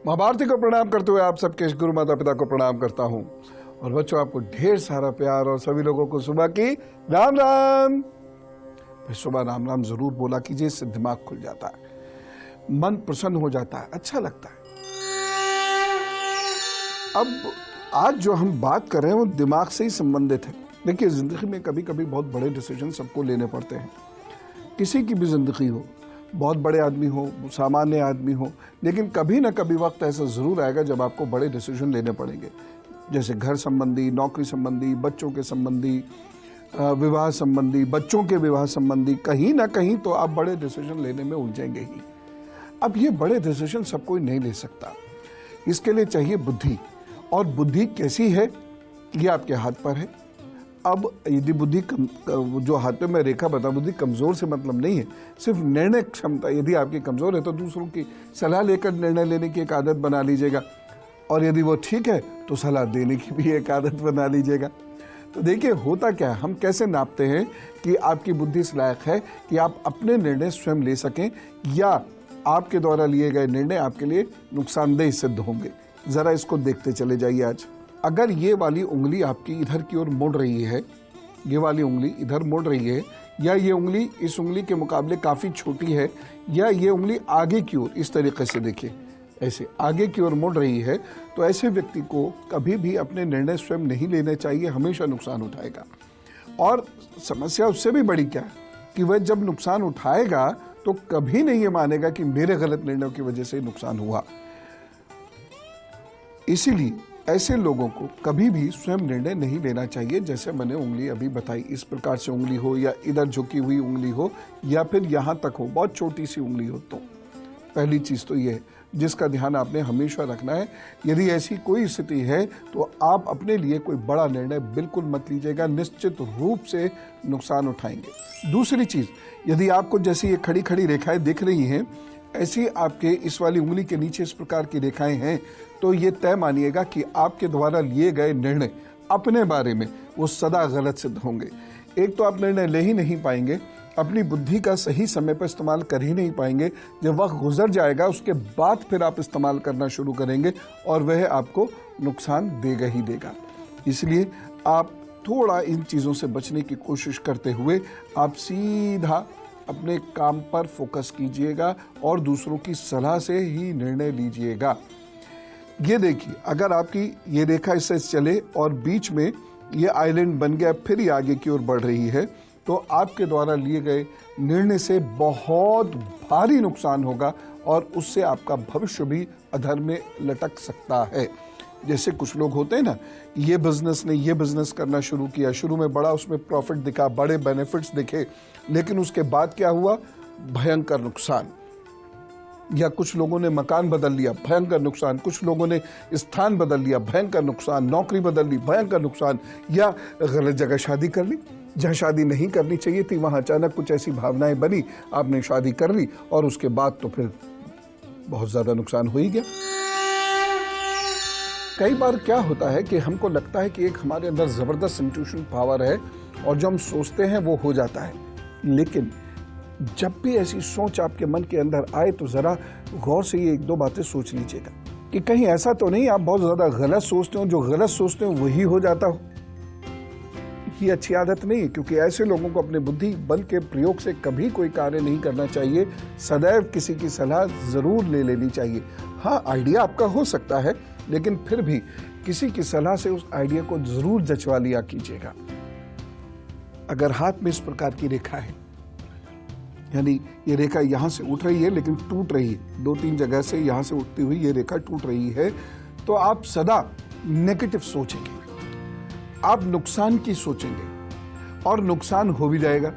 महाभारती को प्रणाम करते हुए आप सबके गुरु माता पिता को प्रणाम करता हूं। और बच्चों, आपको ढेर सारा प्यार और सभी लोगों को सुबह की राम राम। सुबह राम राम जरूर बोला कीजिए, इससे दिमाग खुल जाता है, मन प्रसन्न हो जाता है, अच्छा लगता है। अब आज जो हम बात कर रहे हैं वो दिमाग से ही संबंधित है। देखिए, जिंदगी में कभी कभी बहुत बड़े डिसीजन सबको लेने पड़ते हैं। किसी की भी जिंदगी हो, बहुत बड़े आदमी हो, सामान्य आदमी हो, लेकिन कभी ना कभी वक्त ऐसा ज़रूर आएगा जब आपको बड़े डिसीजन लेने पड़ेंगे। जैसे घर संबंधी, नौकरी संबंधी, बच्चों के संबंधी, विवाह संबंधी, बच्चों के विवाह संबंधी, कहीं ना कहीं तो आप बड़े डिसीजन लेने में उलझेंगे ही। अब ये बड़े डिसीजन सब कोई नहीं ले सकता, इसके लिए चाहिए बुद्धि। और बुद्धि कैसी है ये आपके हाथ पर है। अब यदि बुद्धि जो हाथ में मैं रेखा बता, बुद्धि कमज़ोर से मतलब नहीं है, सिर्फ निर्णय क्षमता यदि आपकी कमज़ोर है तो दूसरों की सलाह लेकर निर्णय लेने की एक आदत बना लीजिएगा, और यदि वो ठीक है तो सलाह देने की भी एक आदत बना लीजिएगा। तो देखिए, होता क्या है, हम कैसे नापते हैं कि आपकी बुद्धि इस लायक है कि आप अपने निर्णय स्वयं ले सकें या आपके द्वारा लिए गए निर्णय आपके लिए नुकसानदेह सिद्ध होंगे। ज़रा इसको देखते चले जाइए। आज अगर ये वाली उंगली आपकी इधर की ओर मुड़ रही है, ये वाली उंगली इधर मुड़ रही है, या ये उंगली इस उंगली के मुकाबले काफ़ी छोटी है, या ये उंगली आगे की ओर इस तरीके से देखिए, ऐसे आगे की ओर मुड़ रही है, तो ऐसे व्यक्ति को कभी भी अपने निर्णय स्वयं नहीं लेने चाहिए, हमेशा नुकसान उठाएगा। और समस्या उससे भी बड़ी क्या है कि वह जब नुकसान उठाएगा तो कभी नहीं ये मानेगा कि मेरे गलत निर्णयों की वजह से नुकसान हुआ। इसीलिए ऐसे लोगों को कभी भी स्वयं निर्णय नहीं लेना चाहिए। जैसे मैंने उंगली अभी बताई, इस प्रकार से उंगली हो, या इधर झुकी हुई उंगली हो, या फिर यहाँ तक हो, बहुत छोटी सी उंगली हो। तो पहली चीज़ तो ये है जिसका ध्यान आपने हमेशा रखना है। यदि ऐसी कोई स्थिति है तो आप अपने लिए कोई बड़ा निर्णय बिल्कुल मत लीजिएगा, निश्चित रूप से नुकसान उठाएंगे। दूसरी चीज़, यदि आपको जैसी ये खड़ी खड़ी रेखाएं दिख रही हैं, ऐसी आपके इस वाली उंगली के नीचे इस प्रकार की रेखाएं हैं, तो ये तय मानिएगा कि आपके द्वारा लिए गए निर्णय अपने बारे में वो सदा गलत सिद्ध होंगे। एक तो आप निर्णय ले ही नहीं पाएंगे, अपनी बुद्धि का सही समय पर इस्तेमाल कर ही नहीं पाएंगे। जब वक्त गुजर जाएगा उसके बाद फिर आप इस्तेमाल करना शुरू करेंगे और वह आपको नुकसान देगा ही देगा। इसलिए आप थोड़ा इन चीज़ों से बचने की कोशिश करते हुए आप सीधा अपने काम पर फोकस कीजिएगा और दूसरों की सलाह से ही निर्णय लीजिएगा। ये देखिए, अगर आपकी ये रेखा इससे चले और बीच में ये आइलैंड बन गया, फिर ये आगे की ओर बढ़ रही है, तो आपके द्वारा लिए गए निर्णय से बहुत भारी नुकसान होगा और उससे आपका भविष्य भी अधर में लटक सकता है। जैसे कुछ लोग होते हैं ना, ये बिजनेस ने ये बिजनेस करना शुरू किया, शुरू में बड़ा उसमें प्रॉफिट दिखा, बड़े बेनिफिट्स दिखे, लेकिन उसके बाद क्या हुआ, भयंकर नुकसान। या कुछ लोगों ने मकान बदल लिया, भयंकर नुकसान। कुछ लोगों ने स्थान बदल लिया, भयंकर नुकसान। नौकरी बदल ली, भयंकर नुकसान। या गलत जगह शादी कर ली, जहाँ शादी नहीं करनी चाहिए थी वहाँ अचानक कुछ ऐसी भावनाएं बनी, आपने शादी कर ली और उसके बाद तो फिर बहुत ज़्यादा नुकसान हो ही गया। कई बार क्या होता है कि हमको लगता है कि एक हमारे अंदर ज़बरदस्त इंट्यूशन पावर है और जो हम सोचते हैं वो हो जाता है, लेकिन जब भी ऐसी सोच आपके मन के अंदर आए तो ज़रा गौर से ये एक दो बातें सोच लीजिएगा कि कहीं ऐसा तो नहीं आप बहुत ज़्यादा गलत सोचते हो, जो गलत सोचते हो वही हो जाता हो। ये अच्छी आदत नहीं है, क्योंकि ऐसे लोगों को अपने बुद्धि बल के प्रयोग से कभी कोई कार्य नहीं करना चाहिए। सदैव किसी की सलाह ज़रूर ले लेनी चाहिए। हाँ, आइडिया आपका हो सकता है, लेकिन फिर भी किसी की सलाह से उस आइडिया को ज़रूर जचवा लिया कीजिएगा। अगर हाथ में इस प्रकार की रेखा है, यानी ये रेखा यहाँ से उठ रही है लेकिन टूट रही है, दो तीन जगह से यहाँ से उठती हुई ये रेखा टूट रही है, तो आप सदा नेगेटिव सोचेंगे, आप नुकसान की सोचेंगे और नुकसान हो भी जाएगा।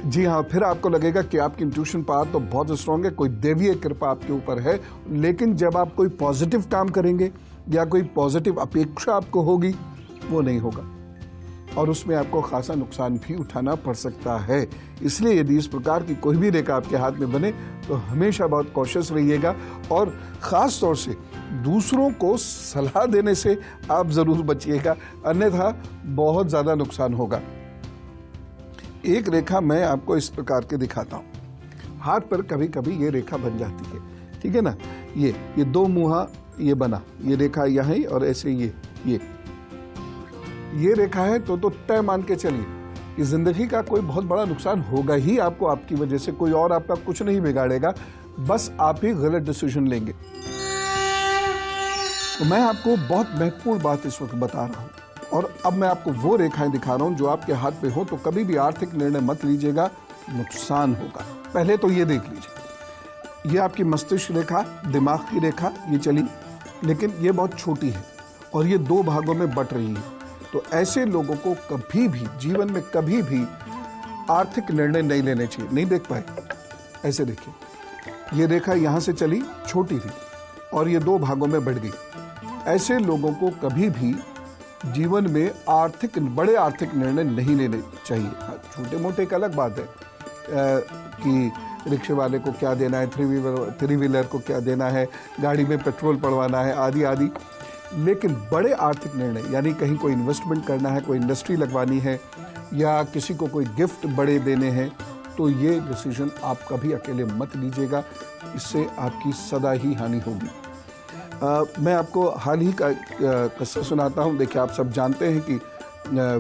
जी हाँ, फिर आपको लगेगा कि आपकी इंट्यूशन पावर तो बहुत स्ट्रांग है, कोई दैवीय कृपा आपके ऊपर है। लेकिन जब आप कोई पॉजिटिव काम करेंगे या कोई पॉजिटिव अपेक्षा आपको होगी, वो नहीं होगा और उसमें आपको खासा नुकसान भी उठाना पड़ सकता है। इसलिए यदि इस प्रकार की कोई भी रेखा आपके हाथ में बने तो हमेशा बहुत कॉशियस रहिएगा और ख़ास तौर से दूसरों को सलाह देने से आप ज़रूर बचिएगा, अन्यथा बहुत ज़्यादा नुकसान होगा। एक रेखा मैं आपको इस प्रकार के दिखाता हूँ। हाथ पर कभी कभी ये रेखा बन जाती है, ठीक है ना। ये दो मुहा ये बना, ये रेखा यहाँ और ऐसे ये रेखा है तो तय मान के चलिए कि जिंदगी का कोई बहुत बड़ा नुकसान होगा ही आपको, आपकी वजह से। कोई और आपका कुछ नहीं बिगाड़ेगा, बस आप ही गलत डिसीजन लेंगे। तो मैं आपको बहुत महत्वपूर्ण बात इस वक्त बता रहा हूं, और अब मैं आपको वो रेखाएं दिखा रहा हूं जो आपके हाथ पे हो, तो कभी भी आर्थिक निर्णय मत लीजिएगा, नुकसान होगा। पहले तो ये देख लीजिए, ये आपकी मस्तिष्क रेखा, दिमाग की रेखा ये चली, लेकिन ये बहुत छोटी है और ये दो भागों में बट रही है। तो ऐसे लोगों को कभी भी जीवन में कभी भी आर्थिक निर्णय नहीं लेने चाहिए। नहीं देख पाए, ऐसे देखिए, ये रेखा यहां से चली, छोटी थी और ये दो भागों में बढ़ गई। ऐसे लोगों को कभी भी जीवन में बड़े आर्थिक निर्णय नहीं लेने चाहिए। छोटे मोटे एक अलग बात है कि रिक्शे वाले को क्या देना है, थ्री व्हीलर को क्या देना है, गाड़ी में पेट्रोल पड़वाना है, आदि आदि। लेकिन बड़े आर्थिक निर्णय, यानी कहीं कोई इन्वेस्टमेंट करना है, कोई इंडस्ट्री लगवानी है, या किसी को कोई गिफ्ट बड़े देने हैं, तो ये डिसीजन आप कभी अकेले मत लीजिएगा, इससे आपकी सदा ही हानि होगी। मैं आपको हाल ही का किस्सा सुनाता हूँ। देखिए, आप सब जानते हैं कि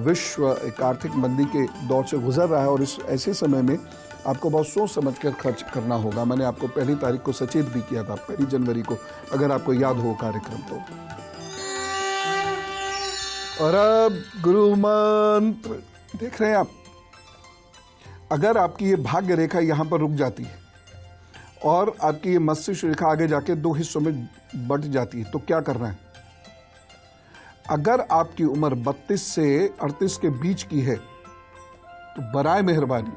विश्व एक आर्थिक मंदी के दौर से गुजर रहा है, और इस ऐसे समय में आपको बहुत सोच समझ कर खर्च करना होगा। मैंने आपको 1 तारीख को सचेत भी किया था, 1 जनवरी को, अगर आपको याद हो कार्यक्रम तो। और अब गुरु मंत्र देख रहे हैं आप, अगर आपकी ये भाग्य रेखा यहां पर रुक जाती है और आपकी ये मस्तिष्क रेखा आगे जाके 2 हिस्सों में बट जाती है, तो क्या करना है? अगर आपकी उम्र 32 से 38 के बीच की है, तो बराए मेहरबानी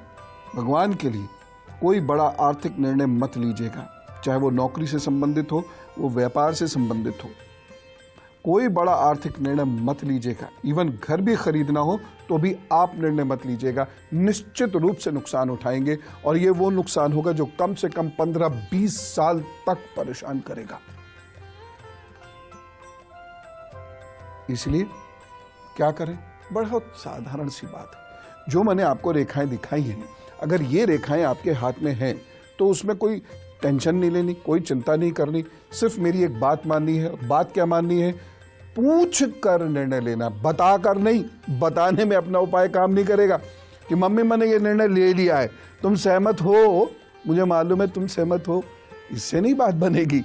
भगवान के लिए कोई बड़ा आर्थिक निर्णय मत लीजिएगा, चाहे वो नौकरी से संबंधित हो, वो व्यापार से संबंधित हो। कोई बड़ा आर्थिक निर्णय मत लीजिएगा। इवन घर भी खरीदना हो तो भी आप निर्णय मत लीजिएगा, निश्चित रूप से नुकसान उठाएंगे, और ये वो नुकसान होगा जो कम से कम 15-20 साल तक परेशान करेगा। इसलिए क्या करें? बहुत साधारण सी बात है, जो मैंने आपको रेखाएं दिखाई हैं, अगर ये रेखाएं आपके हाथ में हैं तो उसमें कोई टेंशन नहीं लेनी, कोई चिंता नहीं करनी, सिर्फ मेरी एक बात माननी है। बात क्या माननी है? पूछ कर निर्णय लेना, बताकर नहीं। बताने में अपना उपाय काम नहीं करेगा कि मम्मी मैंने ये निर्णय ले लिया है, तुम सहमत हो, मुझे मालूम है तुम सहमत हो, इससे नहीं बात बनेगी।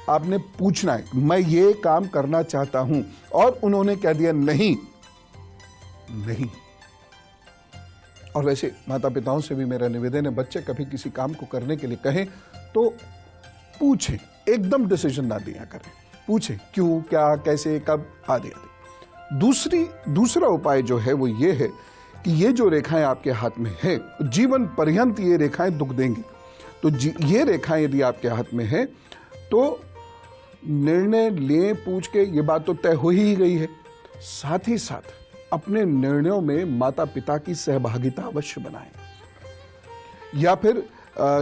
आपने पूछना है, मैं ये काम करना चाहता हूं, और उन्होंने कह दिया नहीं। और वैसे माता पिताओं से भी मेरा निवेदन है, बच्चे कभी किसी काम को करने के लिए कहें तो पूछें, एकदम डिसीजन ना दिया करें, पूछें क्यों, क्या, कैसे, कब, आदि आदि। दूसरा उपाय जो है वो ये है कि ये जो रेखाएं आपके हाथ में है, जीवन पर्यंत ये रेखाएं दुख देंगी। तो ये रेखाएं यदि आपके हाथ में है तो निर्णय लें पूछ के, ये बात तो तय हो ही गई है। साथ ही साथ अपने निर्णयों में माता पिता की सहभागिता अवश्य बनाएं, या फिर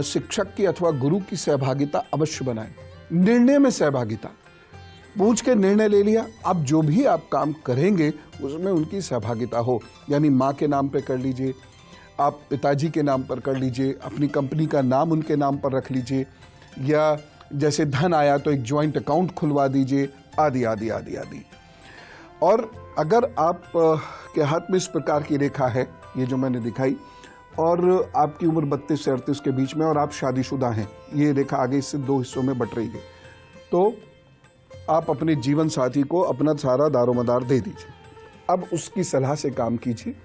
शिक्षक की अथवा गुरु की सहभागिता अवश्य बनाएं। निर्णय में सहभागिता, पूछ के निर्णय ले लिया, अब जो भी आप काम करेंगे उसमें उनकी सहभागिता हो, यानी माँ के नाम पे कर लीजिए, आप पिताजी के नाम पर कर लीजिए, अपनी कंपनी का नाम उनके नाम पर रख लीजिए, या जैसे धन आया तो एक ज्वाइंट अकाउंट खुलवा दीजिए, आदि आदि आदि आदि। और अगर आप के हाथ में इस प्रकार की रेखा है, ये जो मैंने दिखाई, और आपकी उम्र 32 से 38 के बीच में, और आप शादीशुदा हैं, ये रेखा आगे इससे 2 हिस्सों में बट रही है, तो आप अपने जीवन साथी को अपना सारा दारोमदार दे दीजिए। अब उसकी सलाह से काम कीजिए,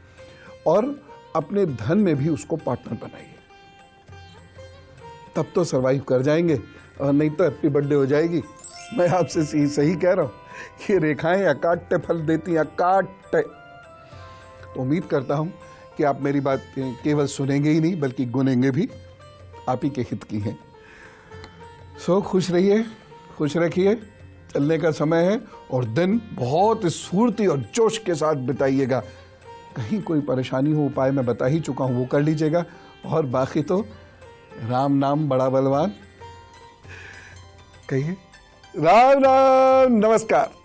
और अपने धन में भी उसको पार्टनर बनाइए, तब तो सरवाइव कर जाएंगे, और नहीं तो हैप्पी बर्थडे हो जाएगी। मैं आपसे सही कह रहा हूँ, ये रेखाएं अकाट्य फल देती हैं, अकाट्य। तो उम्मीद करता हूँ कि आप मेरी बात केवल सुनेंगे ही नहीं बल्कि गुनेंगे भी, आप ही के हित की हैं। सो खुश रहिए, खुश रखिए, चलने का समय है, और दिन बहुत स्फूर्ति और जोश के साथ बिताइएगा। कहीं कोई परेशानी हो, उपाय मैं बता ही चुका हूँ, वो कर लीजिएगा, और बाकी तो राम नाम बड़ा बलवान। कहिए राम राम, नमस्कार।